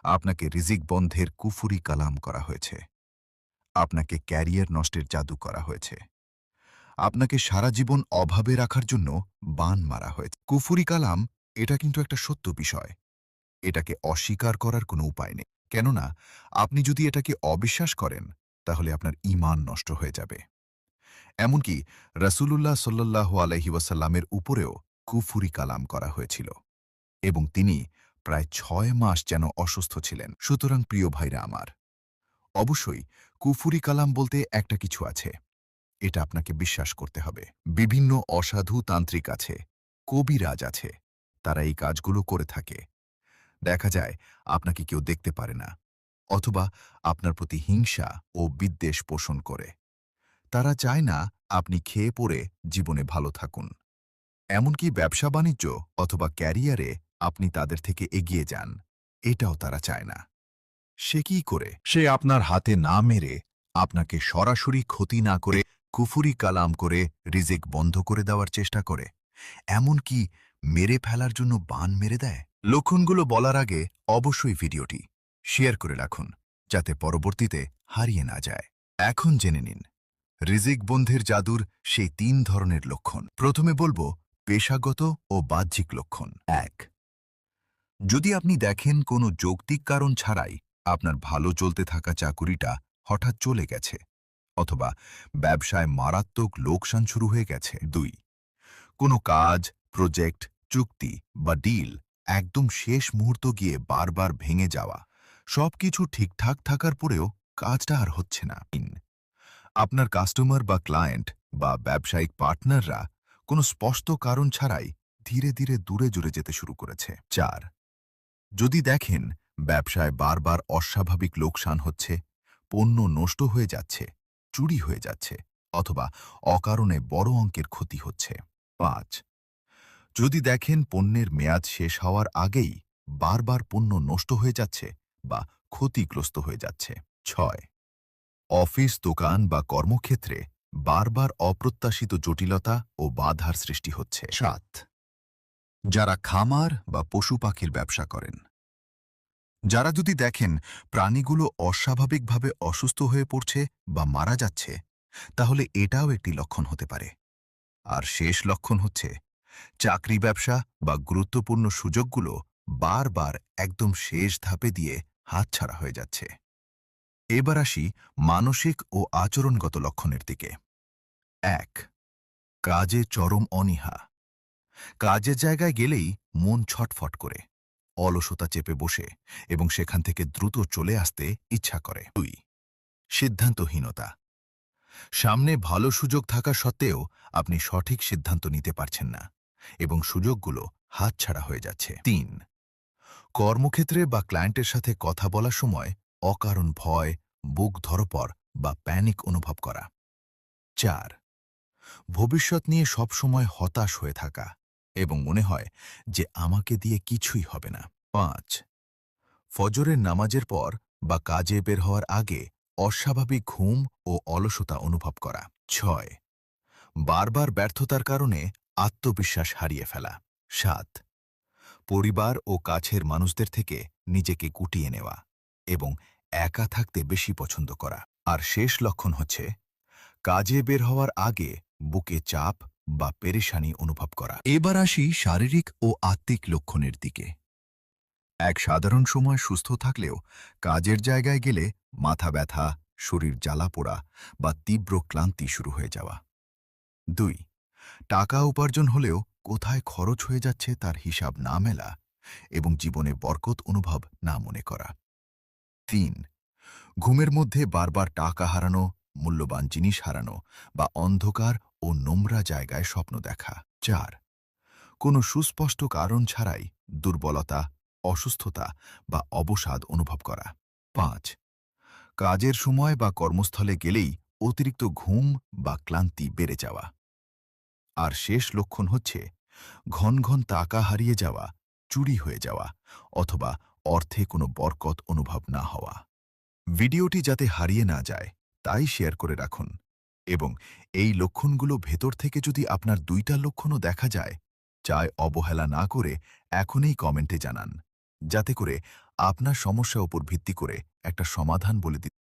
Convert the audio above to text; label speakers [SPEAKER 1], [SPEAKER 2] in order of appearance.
[SPEAKER 1] আপনাকে রিজিক বন্ধের কুফুরি কালাম করা হয়েছে। আপনাকে ক্যারিয়ার নষ্টের জাদু করা হয়েছে। আপনাকে সারা জীবন অভাবে রাখার জন্য বান মারা হয়েছে। কুফুরি কালাম এটা কিন্তু একটা সত্য বিষয়। এটাকে অস্বীকার করার কোনো উপায় নেই। কেননা আপনি যদি এটাকে অবিশ্বাস করেন তাহলে আপনার ঈমান নষ্ট হয়ে যাবে। এমনকি রাসূলুল্লাহ সাল্লাল্লাহু আলাইহি ওয়াসাল্লামের উপরেও কুফুরি কালাম করা হয়েছিল এবং তিনি প্রায় ৬ মাস যেন অসুস্থ ছিলেন। সুতরাং প্রিয় ভাইরা আমার, অবশ্যই কুফুরি কালাম বলতে একটা কিছু আছে। এটা আপনাকে বিশ্বাস করতে হবে। বিভিন্ন অসাধু তান্ত্রিক আছে, কবিরাজ আছে, তারা এই কাজগুলো করে থাকে। দেখা যায় আপনাকে কেউ দেখতে পারে না, অথবা আপনার প্রতি হিংসা ও বিদ্বেষ পোষণ করে। তারা চায় না আপনি খেয়ে পড়ে জীবনে ভালো থাকুন। এমনকি ব্যবসা বাণিজ্য অথবা ক্যারিয়ারে আপনি তাদের থেকে এগিয়ে যান, এটাও তারা চায় না। সে কি করে? সে আপনার হাতে না মেরে, আপনাকে সরাসরি ক্ষতি না করে কুফুরি কালাম করে রিজিক বন্ধ করে দেওয়ার চেষ্টা করে। এমনকি মেরে ফেলার জন্য বান মেরে দেয়। লক্ষণগুলো বলার আগে অবশ্যই ভিডিওটি শেয়ার করে রাখুন, যাতে পরবর্তীতে হারিয়ে না যায়। এখন জেনে নিন রিজিক বন্ধের জাদুর সেই ৩ ধরনের লক্ষণ। প্রথমে বলবো পেশাগত ও বাহ্যিক লক্ষণ। ১, যদি আপনি দেখেন কোনো যৌক্তিক কারণ ছাড়াই আপনার ভালো চলতে থাকা চাকুরিটা হঠাৎ চলে গেছে, অথবা ব্যবসায় মারাত্মক লোকসান শুরু হয়ে গেছে। ২, কোনো কাজ, প্রজেক্ট, চুক্তি বা ডিল একদম শেষ মুহূর্ত গিয়ে বারবার ভেঙে যাওয়া, সবকিছু ঠিকঠাক থাকার পরেও কাজটা আর হচ্ছে না। ৩, আপনার কাস্টমার বা ক্লায়েন্ট বা ব্যবসায়িক পার্টনাররা কোনো স্পষ্ট কারণ ছাড়াই ধীরে ধীরে দূরে জুড়ে যেতে শুরু করেছে। ৪, যদি দেখেন ব্যবসায় বারবার অস্বাভাবিক লোকসান হচ্ছে, পণ্য নষ্ট হয়ে যাচ্ছে, চুরি হয়ে যাচ্ছে, অথবা অকারণে বড় অঙ্কের ক্ষতি হচ্ছে। ৫, যদি দেখেন পণ্যের মেয়াদ শেষ হওয়ার আগেই বারবার পণ্য নষ্ট হয়ে যাচ্ছে বা ক্ষতিগ্রস্ত হয়ে যাচ্ছে। ৬, অফিস, দোকান বা কর্মক্ষেত্রে বারবার অপ্রত্যাশিত জটিলতা ও বাধার সৃষ্টি হচ্ছে। ৭, যারা খামার বা পশু পাখির ব্যবসা করেন, যারা যদি দেখেন প্রাণীগুলো অস্বাভাবিকভাবে অসুস্থ হয়ে পড়ছে বা মারা যাচ্ছে, তাহলে এটাও একটি লক্ষণ হতে পারে। আর শেষ লক্ষণ হচ্ছে চাকরি, ব্যবসা বা গুরুত্বপূর্ণ সুযোগগুলো বারবার একদম শেষ ধাপে দিয়ে হাতছাড়া হয়ে যাচ্ছে। এবার আসি মানসিক ও আচরণগত লক্ষণের দিকে। ১, কাজে চরম অনীহা। কাজের জায়গায় গেলেই মন ছটফট করে, অলসতা চেপে বসে এবং সেখান থেকে দ্রুত চলে আসতে ইচ্ছা করে। ২, সিদ্ধান্তহীনতা। সামনে ভালো সুযোগ থাকা সত্ত্বেও আপনি সঠিক সিদ্ধান্ত নিতে পারছেন না এবং সুযোগগুলো হাতছাড়া হয়ে যাচ্ছে। ৩, কর্মক্ষেত্রে বা ক্লায়েন্টের সাথে কথা বলার সময় অকারণ ভয়, বুক ধড়ফড় বা প্যানিক অনুভব করা। ৪, ভবিষ্যৎ নিয়ে সবসময় হতাশ হয়ে থাকা এবং মনে হয় যে আমাকে দিয়ে কিছুই হবে না। ৫, ফজরের নামাজের পর বা কাজে বের হওয়ার আগে অস্বাভাবিক ঘুম ও অলসতা অনুভব করা। ৬, বারবার ব্যর্থতার কারণে আত্মবিশ্বাস হারিয়ে ফেলা। ৭, পরিবার ও কাছের মানুষদের থেকে নিজেকে গুটিয়ে নেওয়া এবং একা থাকতে বেশি পছন্দ করা। আর শেষ লক্ষণ হচ্ছে কাজে বের হওয়ার আগে বুকে চাপ বা পেরেশানি অনুভব করা। এবার আসি শারীরিক ও আত্মিক লক্ষণের দিকে। এক সাধারণ সময় সুস্থ থাকলেও কাজের জায়গায় গেলে মাথা ব্যথা, শরীর জ্বালা পোড়া বা তীব্র ক্লান্তি শুরু হয়ে যাওয়া। ২, টাকা উপার্জন হলেও কোথায় খরচ হয়ে যাচ্ছে তার হিসাব না মেলা এবং জীবনে বরকত অনুভব না মনে করা। ৩, ঘুমের মধ্যে বারবার টাকা হারানো, মূল্যবান জিনিস হারানো বা অন্ধকার ও নোংরা জায়গায় স্বপ্ন দেখা। ৪, কোনো সুস্পষ্ট কারণ ছাড়াই দুর্বলতা, অসুস্থতা বা অবসাদ অনুভব করা। ৫, কাজের সময় বা কর্মস্থলে গেলেই অতিরিক্ত ঘুম বা ক্লান্তি বেড়ে যাওয়া। আর শেষ লক্ষণ হচ্ছে ঘন ঘন টাকা হারিয়ে যাওয়া, চুরি হয়ে যাওয়া অথবা অর্থে কোনো বরকত অনুভব না হওয়া। ভিডিওটি যাতে হারিয়ে না যায় তাই শেয়ার করে রাখুন এবং এই লক্ষণগুলো ভেতর থেকে যদি আপনার ২টা লক্ষণও দেখা যায়, চায় অবহেলা না করে এখনই কমেন্টে জানান, যাতে করে আপনার সমস্যার উপর ভিত্তি করে একটা সমাধান বলে দিতে